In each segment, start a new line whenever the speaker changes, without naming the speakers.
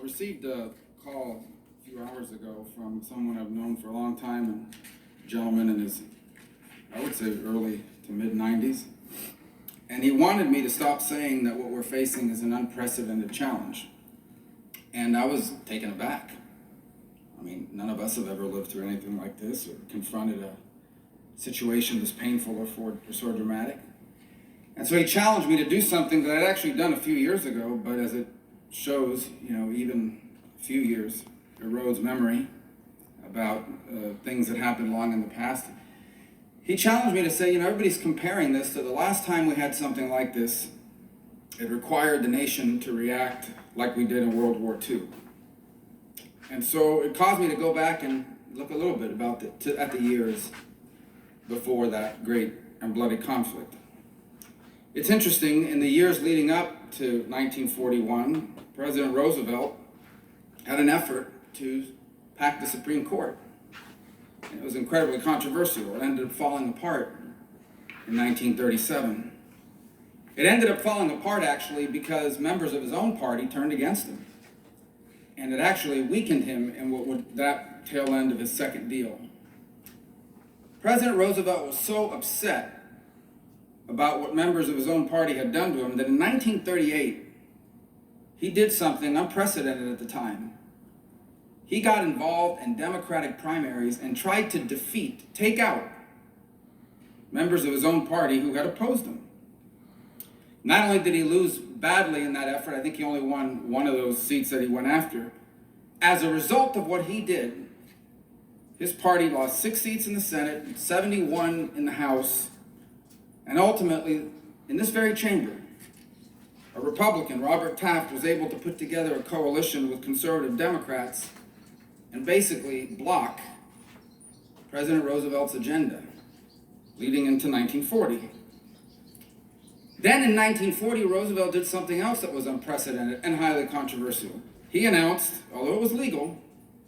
received a call a few hours ago from someone I've known for a long time, a gentleman in his, I would say, early to mid-90s. And he wanted me to stop saying that what we're facing is an unprecedented challenge. And I was taken aback. I mean, none of us have ever lived through anything like this or confronted a situation this painful or so dramatic. And so he challenged me to do something that I'd actually done a few years ago, but as it shows, even a few years erodes memory about things that happened long in the past. He challenged me to say, everybody's comparing this to the last time we had something like this. It required the nation to react like we did in World War II. And so it caused me to go back and look a little bit at the years before that great and bloody conflict. It's interesting, in the years leading up to 1941, President Roosevelt had an effort to pack the Supreme Court. And it was incredibly controversial. It ended up falling apart in 1937. It ended up falling apart, actually, because members of his own party turned against him. And it actually weakened him in what would that tail end of his second deal. President Roosevelt was so upset about what members of his own party had done to him that in 1938, he did something unprecedented at the time. He got involved in Democratic primaries and tried to take out members of his own party who had opposed him. Not only did he lose badly in that effort, I think he only won one of those seats that he went after. As a result of what he did, his party lost 6 seats in the Senate, 71 in the House, and ultimately, in this very chamber, a Republican, Robert Taft, was able to put together a coalition with conservative Democrats and basically block President Roosevelt's agenda, leading into 1940. Then in 1940, Roosevelt did something else that was unprecedented and highly controversial. He announced, although it was legal,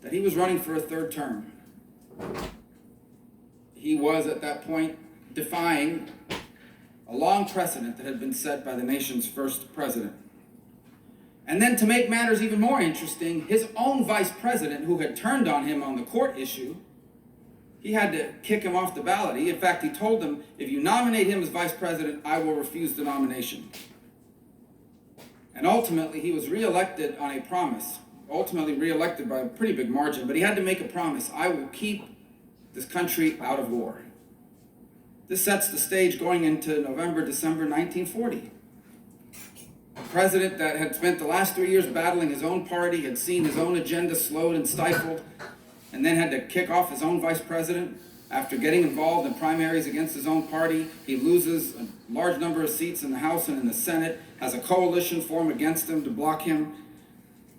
that he was running for a third term. He was, at that point, defying a long precedent that had been set by the nation's first president. And then, to make matters even more interesting, his own vice president, who had turned on him on the court issue, he had to kick him off the ballot. In fact, he told them, if you nominate him as vice president, I will refuse the nomination. And ultimately, he was reelected on a promise, ultimately reelected by a pretty big margin, but he had to make a promise: I will keep this country out of war. This sets the stage going into November, December 1940. A president that had spent the last 3 years battling his own party, had seen his own agenda slowed and stifled, and then had to kick off his own vice president. After getting involved in primaries against his own party, he loses a large number of seats in the House and in the Senate, has a coalition form against him to block him,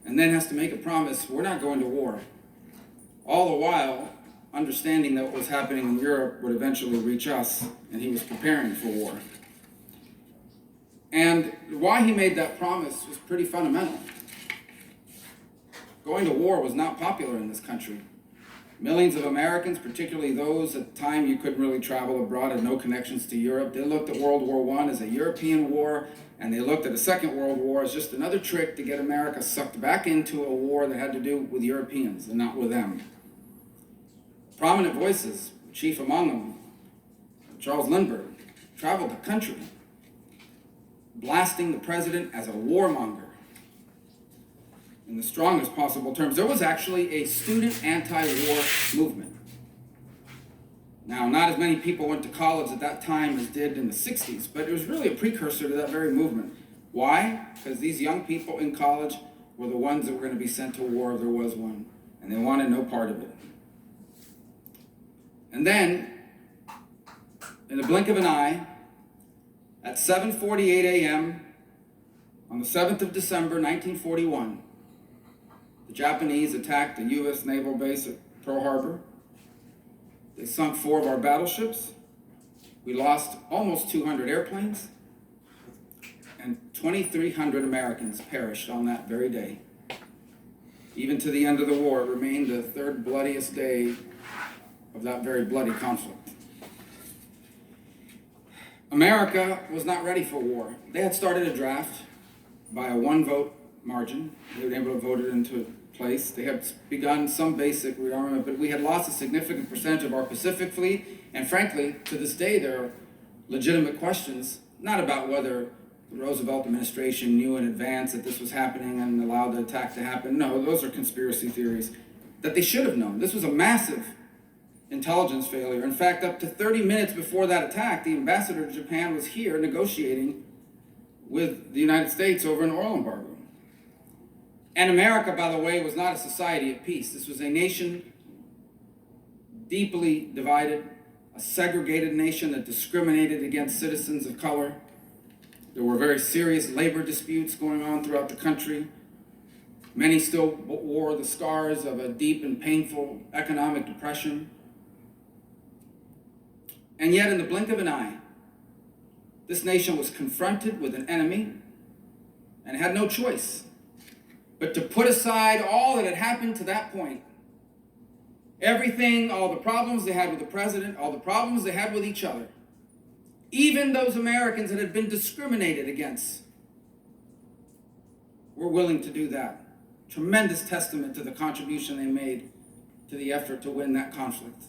and then has to make a promise: we're not going to war. All the while, understanding that what was happening in Europe would eventually reach us, and he was preparing for war. And why he made that promise was pretty fundamental. Going to war was not popular in this country. Millions of Americans, particularly those at the time you couldn't really travel abroad, had no connections to Europe. They looked at World War I as a European war, and they looked at the Second World War as just another trick to get America sucked back into a war that had to do with Europeans and not with them. Prominent voices, chief among them, Charles Lindbergh, traveled the country, blasting the president as a warmonger in the strongest possible terms. There was actually a student anti-war movement. Now, not as many people went to college at that time as did in the 60s, but it was really a precursor to that very movement. Why? Because these young people in college were the ones that were going to be sent to war if there was one, and they wanted no part of it. And then, in the blink of an eye, at 7:48 a.m. on the 7th of December, 1941, the Japanese attacked the U.S. naval base at Pearl Harbor. They sunk 4 of our battleships. We lost almost 200 airplanes, and 2,300 Americans perished on that very day. Even to the end of the war, it remained the third bloodiest day of that very bloody conflict. America was not ready for war. They had started a draft by a one-vote margin. They were able to vote it into place. They have begun some basic rearmament, but we had lost a significant percentage of our Pacific fleet. And frankly, to this day, there are legitimate questions, not about whether the Roosevelt administration knew in advance that this was happening and allowed the attack to happen. No, those are conspiracy theories that they should have known. This was a massive intelligence failure. In fact, up to 30 minutes before that attack, the ambassador to Japan was here negotiating with the United States over an oil embargo. And America, by the way, was not a society at peace. This was a nation deeply divided, a segregated nation that discriminated against citizens of color. There were very serious labor disputes going on throughout the country. Many still wore the scars of a deep and painful economic depression. And yet, in the blink of an eye, this nation was confronted with an enemy and had no choice but to put aside all that had happened to that point. Everything, all the problems they had with the president, all the problems they had with each other. Even those Americans that had been discriminated against were willing to do that. Tremendous testament to the contribution they made to the effort to win that conflict.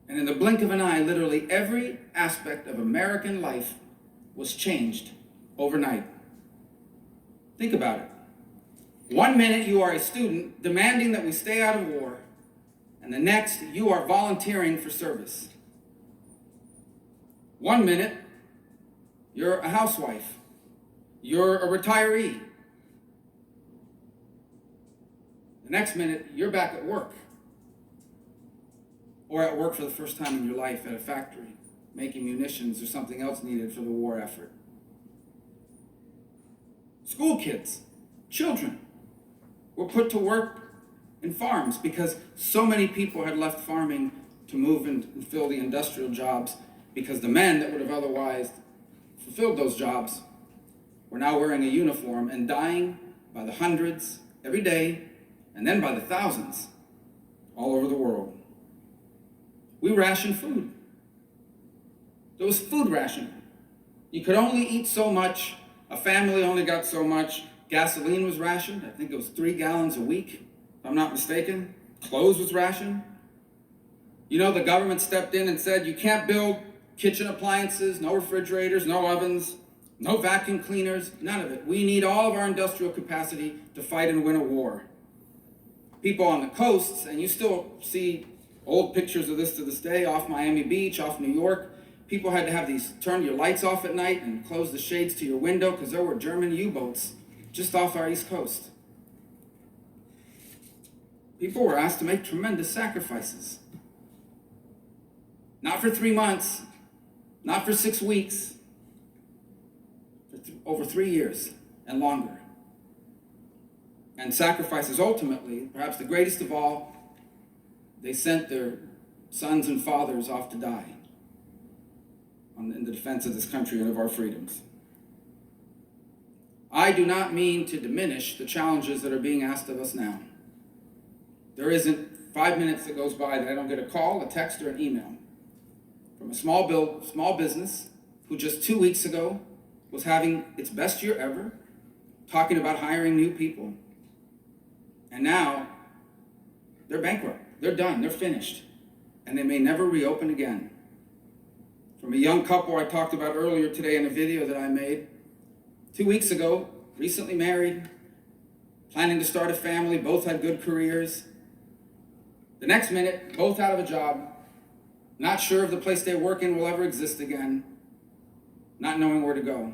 And in the blink of an eye, literally every aspect of American life was changed overnight. Think about it. 1 minute you are a student demanding that we stay out of war, and the next you are volunteering for service. 1 minute you're a housewife, you're a retiree. The next minute you're back at work, or at work for the first time in your life at a factory, making munitions or something else needed for the war effort. School kids, children, were put to work in farms because so many people had left farming to move and fill the industrial jobs, because the men that would have otherwise fulfilled those jobs were now wearing a uniform and dying by the hundreds every day, and then by the thousands all over the world. We rationed food. There was food rationing. You could only eat so much. A family only got so much. Gasoline was rationed. I think it was 3 gallons a week, if I'm not mistaken. Clothes was rationed. You know, the government stepped in and said, you can't build kitchen appliances, no refrigerators, no ovens, no vacuum cleaners, none of it. We need all of our industrial capacity to fight and win a war. People on the coasts, and you still see old pictures of this to this day, off Miami Beach, off New York. People had to have these, turn your lights off at night and close the shades to your window because there were German U-boats just off our East Coast. People were asked to make tremendous sacrifices. Not for 3 months, not for 6 weeks, for over 3 years and longer. And sacrifices ultimately, perhaps the greatest of all, they sent their sons and fathers off to die in the defense of this country and of our freedoms. I do not mean to diminish the challenges that are being asked of us now. There isn't 5 minutes that goes by that I don't get a call, a text, or an email from a small business who just 2 weeks ago was having its best year ever, talking about hiring new people. And now they're bankrupt. They're done. They're finished. And they may never reopen again. From a young couple I talked about earlier today in a video that I made, 2 weeks ago, recently married, planning to start a family, both had good careers. The next minute, both out of a job, not sure if the place they work in will ever exist again, not knowing where to go.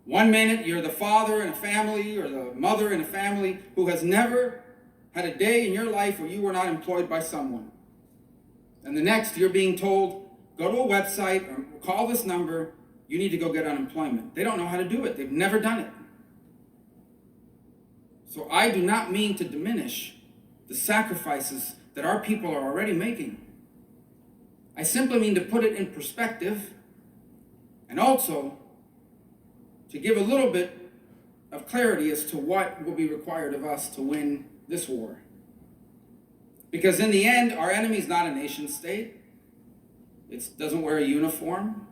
1 minute, you're the father in a family or the mother in a family who has never had a day in your life where you were not employed by someone. And the next, you're being told, go to a website or call this number, you need to go get unemployment. They don't know how to do it. They've never done it. So I do not mean to diminish the sacrifices that our people are already making. I simply mean to put it in perspective, and also to give a little bit of clarity as to what will be required of us to win this war. Because in the end, our enemy is not a nation state. It doesn't wear a uniform.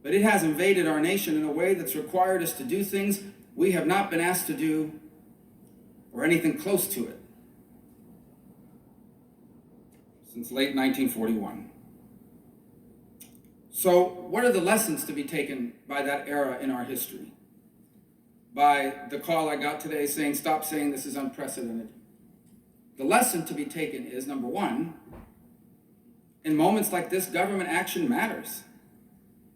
but it has invaded our nation in a way that's required us to do things we have not been asked to do or anything close to it since late 1941. So what are the lessons to be taken by that era in our history? By the call I got today saying, stop saying this is unprecedented. The lesson to be taken is, number one, in moments like this, government action matters.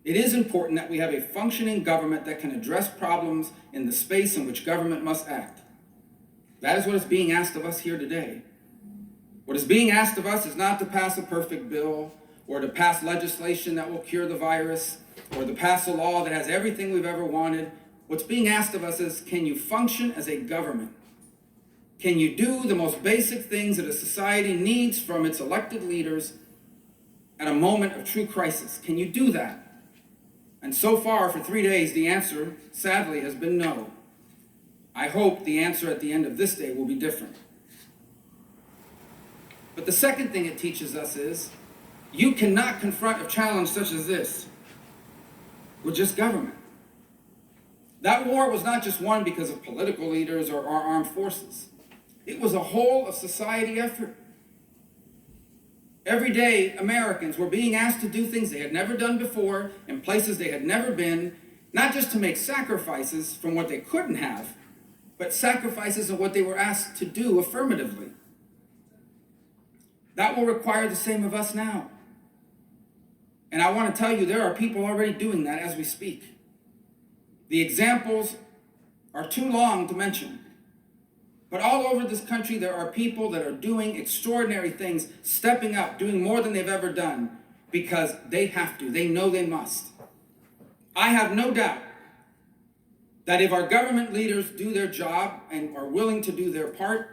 It is important that we have a functioning government that can address problems in the space in which government must act. That is what is being asked of us here today. What is being asked of us is not to pass a perfect bill, or to pass legislation that will cure the virus, or to pass a law that has everything we've ever wanted. What's being asked of us is, can you function as a government? Can you do the most basic things that a society needs from its elected leaders at a moment of true crisis? Can you do that? And so far, for 3 days, the answer, sadly, has been no. I hope the answer at the end of this day will be different. But the second thing it teaches us is, you cannot confront a challenge such as this with just government. That war was not just won because of political leaders or our armed forces. It was a whole of society effort. Every day, Americans were being asked to do things they had never done before in places they had never been, not just to make sacrifices from what they couldn't have, but sacrifices of what they were asked to do affirmatively. That will require the same of us now. And I want to tell you, there are people already doing that as we speak. The examples are too long to mention. But all over this country, there are people that are doing extraordinary things, stepping up, doing more than they've ever done, because they have to. They know they must. I have no doubt that if our government leaders do their job and are willing to do their part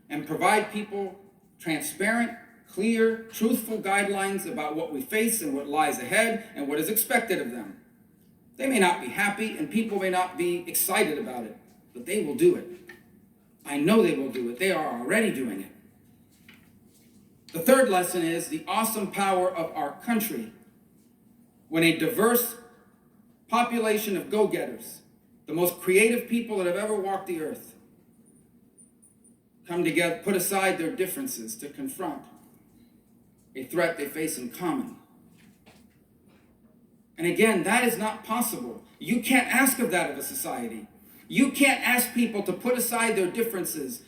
and provide people transparent, clear, truthful guidelines about what we face and what lies ahead and what is expected of them, they may not be happy and people may not be excited about it, but they will do it. I know they will do it. They are already doing it. The third lesson is the awesome power of our country when a diverse population of go-getters, the most creative people that have ever walked the earth, come together, put aside their differences to confront a threat they face in common. And again, that is not possible. You can't ask of that of a society. You can't ask people to put aside their differences,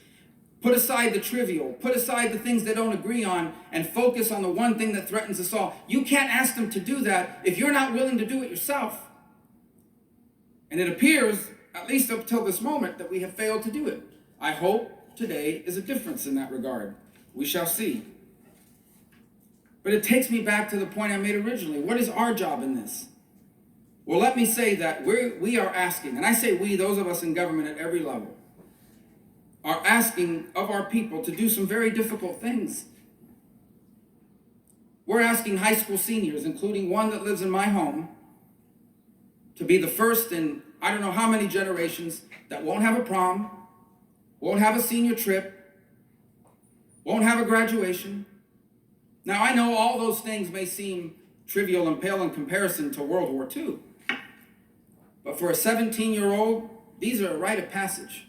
put aside the trivial, put aside the things they don't agree on, and focus on the one thing that threatens us all. You can't ask them to do that if you're not willing to do it yourself. And it appears, at least up till this moment, that we have failed to do it. I hope today is a difference in that regard. We shall see. But it takes me back to the point I made originally. What is our job in this? Well, let me say that we are asking, and I say we, those of us in government at every level, are asking of our people to do some very difficult things. We're asking high school seniors, including one that lives in my home, to be the first in I don't know how many generations that won't have a prom, won't have a senior trip, won't have a graduation. Now, I know all those things may seem trivial and pale in comparison to World War II. But for a 17-year-old, these are a rite of passage.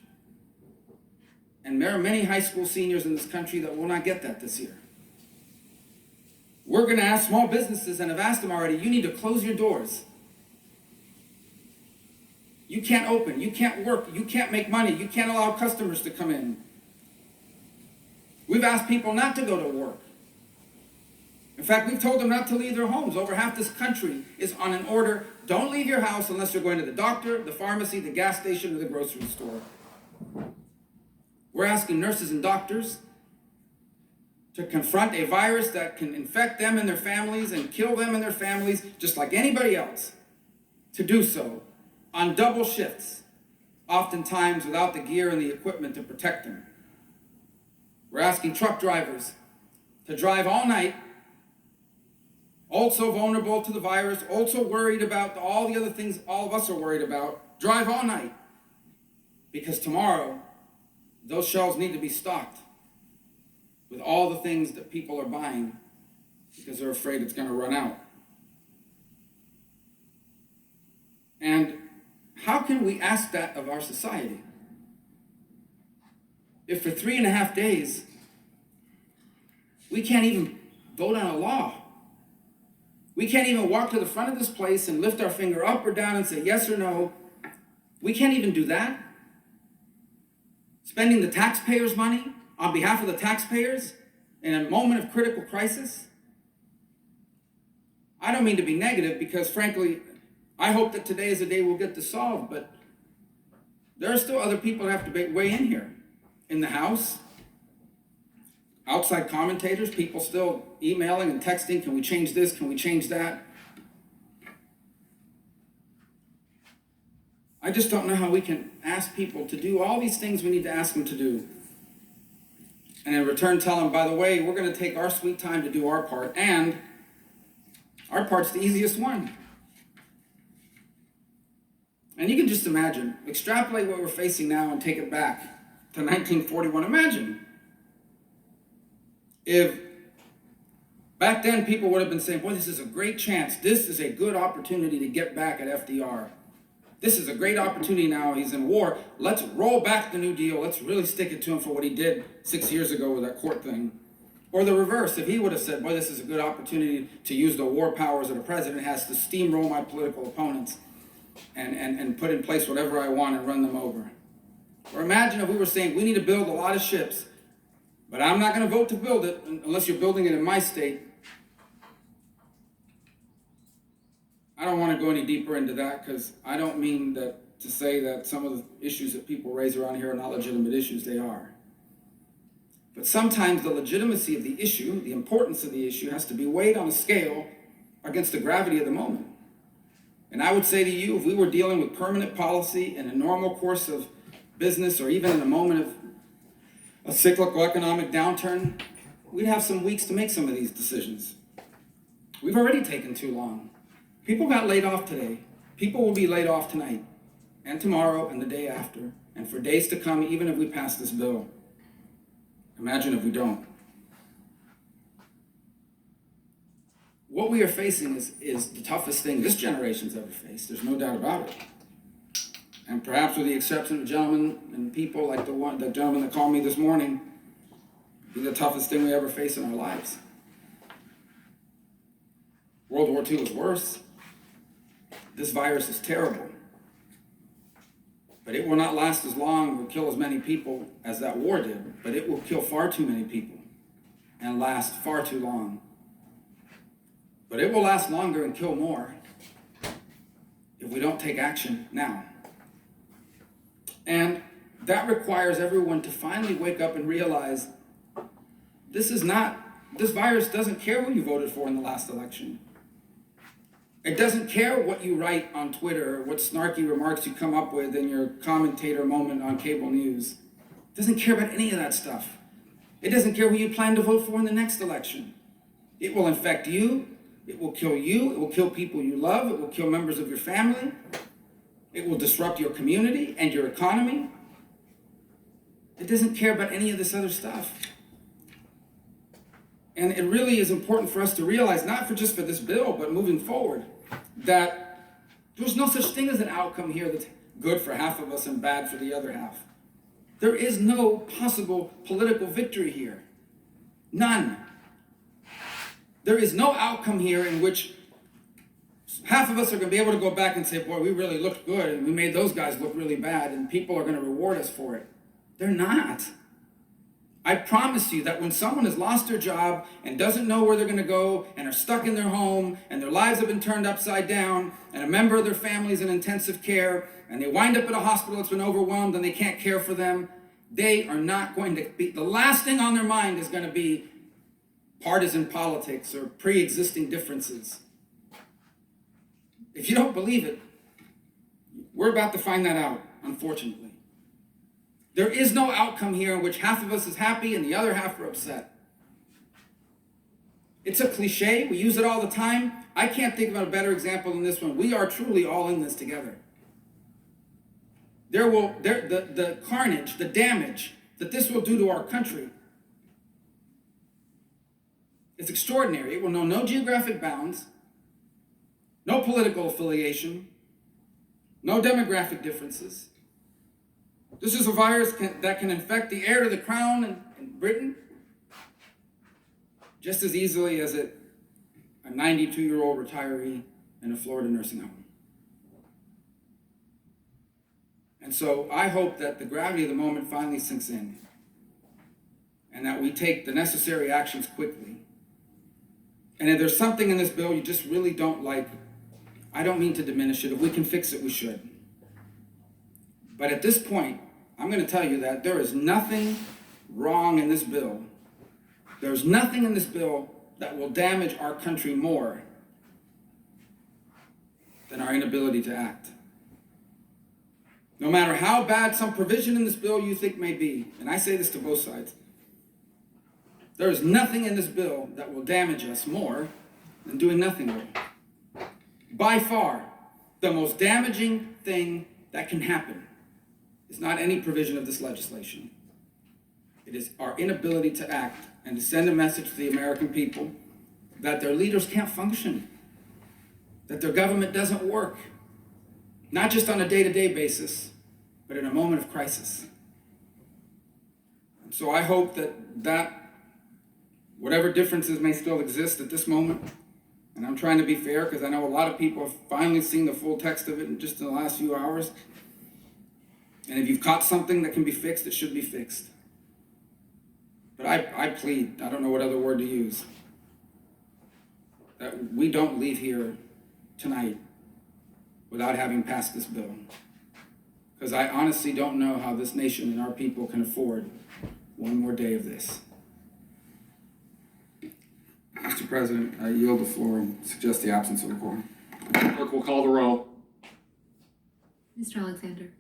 And there are many high school seniors in this country that will not get that this year. We're going to ask small businesses, and have asked them already, you need to close your doors. You can't open, you can't work, you can't make money, you can't allow customers to come in. We've asked people not to go to work. In fact, we've told them not to leave their homes. Over half this country is on an order, don't leave your house unless you're going to the doctor, the pharmacy, the gas station, or the grocery store. We're asking nurses and doctors to confront a virus that can infect them and their families and kill them and their families, just like anybody else, to do so on double shifts, oftentimes without the gear and the equipment to protect them. We're asking truck drivers to drive all night, also vulnerable to the virus, also worried about all the other things all of us are worried about, drive all night. Because tomorrow, those shelves need to be stocked with all the things that people are buying because they're afraid it's going to run out. And how can we ask that of our society? If for 3.5 days, we can't even vote on a law. We can't even walk to the front of this place and lift our finger up or down and say yes or no. We can't even do that. Spending the taxpayers' money on behalf of the taxpayers in a moment of critical crisis. I don't mean to be negative because, frankly, I hope that today is a day we'll get this solved, but there are still other people that have to weigh in here. In the House, outside commentators, people still emailing and texting, can we change this, can we change that? I just don't know how we can ask people to do all these things we need to ask them to do. And in return tell them, by the way, we're going to take our sweet time to do our part, and our part's the easiest one. And you can just imagine, extrapolate what we're facing now and take it back to 1941. Imagine if back then people would have been saying, boy, this is a great chance. This is a good opportunity to get back at FDR. This is a great opportunity now. He's in war. Let's roll back the New Deal. Let's really stick it to him for what he did 6 years ago with that court thing. Or the reverse, if he would have said, boy, this is a good opportunity to use the war powers that a president has to steamroll my political opponents and put in place whatever I want and run them over. Or imagine if we were saying, we need to build a lot of ships, but I'm not going to vote to build it unless you're building it in my state. I don't want to go any deeper into that because I don't mean that to say that some of the issues that people raise around here are not legitimate issues. They are. But sometimes the legitimacy of the issue, the importance of the issue, has to be weighed on a scale against the gravity of the moment. And I would say to you, if we were dealing with permanent policy in a normal course of business, or even in a moment of a cyclical economic downturn, we'd have some weeks to make some of these decisions. We've already taken too long. People got laid off today. People will be laid off tonight, and tomorrow, and the day after, and for days to come, even if we pass this bill. Imagine if we don't. What we are facing is the toughest thing this generation's ever faced. There's no doubt about it. And perhaps with the exception of gentlemen and people like the gentleman that called me this morning, be the toughest thing we ever face in our lives. World War II was worse. This virus is terrible. But it will not last as long or kill as many people as that war did. But it will kill far too many people and last far too long. But it will last longer and kill more if we don't take action now. And that requires everyone to finally wake up and realize this virus doesn't care who you voted for in the last election. It doesn't care what you write on Twitter or what snarky remarks you come up with in your commentator moment on cable news. It doesn't care about any of that stuff. It doesn't care who you plan to vote for in the next election. It will infect you. It will kill you. It will kill people you love. It will kill members of your family. It will disrupt your community and your economy. It doesn't care about any of this other stuff. And it really is important for us to realize, not just for this bill, but moving forward, that there's no such thing as an outcome here that's good for half of us and bad for the other half. There is no possible political victory here. None. There is no outcome here in which half of us are going to be able to go back and say, boy, we really looked good and we made those guys look really bad and people are going to reward us for it. They're not. I promise you that when someone has lost their job and doesn't know where they're going to go and are stuck in their home and their lives have been turned upside down and a member of their family is in intensive care and they wind up at a hospital that's been overwhelmed and they can't care for them, they are not going to be, the last thing on their mind is going to be partisan politics or pre-existing differences. If you don't believe it, we're about to find that out, unfortunately. There is no outcome here in which half of us is happy and the other half are upset. It's a cliche. We use it all the time. I can't think of a better example than this one. We are truly all in this together. The carnage, the damage that this will do to our country is extraordinary. It will know no geographic bounds, no political affiliation, no demographic differences. This is a virus that can infect the heir to the crown in Britain just as easily as a 92-year-old retiree in a Florida nursing home. And so I hope that the gravity of the moment finally sinks in and that we take the necessary actions quickly. And if there's something in this bill you just really don't like, I don't mean to diminish it. If we can fix it, we should. But at this point, I'm going to tell you that there is nothing wrong in this bill. There's nothing in this bill that will damage our country more than our inability to act. No matter how bad some provision in this bill you think may be, and I say this to both sides, there is nothing in this bill that will damage us more than doing nothing with it. By far, the most damaging thing that can happen is not any provision of this legislation. It is our inability to act and to send a message to the American people that their leaders can't function, that their government doesn't work, not just on a day-to-day basis, but in a moment of crisis. And so I hope that whatever differences may still exist at this moment, and I'm trying to be fair because I know a lot of people have finally seen the full text of it in the last few hours. And if you've caught something that can be fixed, it should be fixed. But I plead, I don't know what other word to use, that we don't leave here tonight without having passed this bill. Because I honestly don't know how this nation and our people can afford one more day of this. Mr. President, I yield the floor and suggest the absence of the quorum.
Clerk will call the roll.
Mr. Alexander.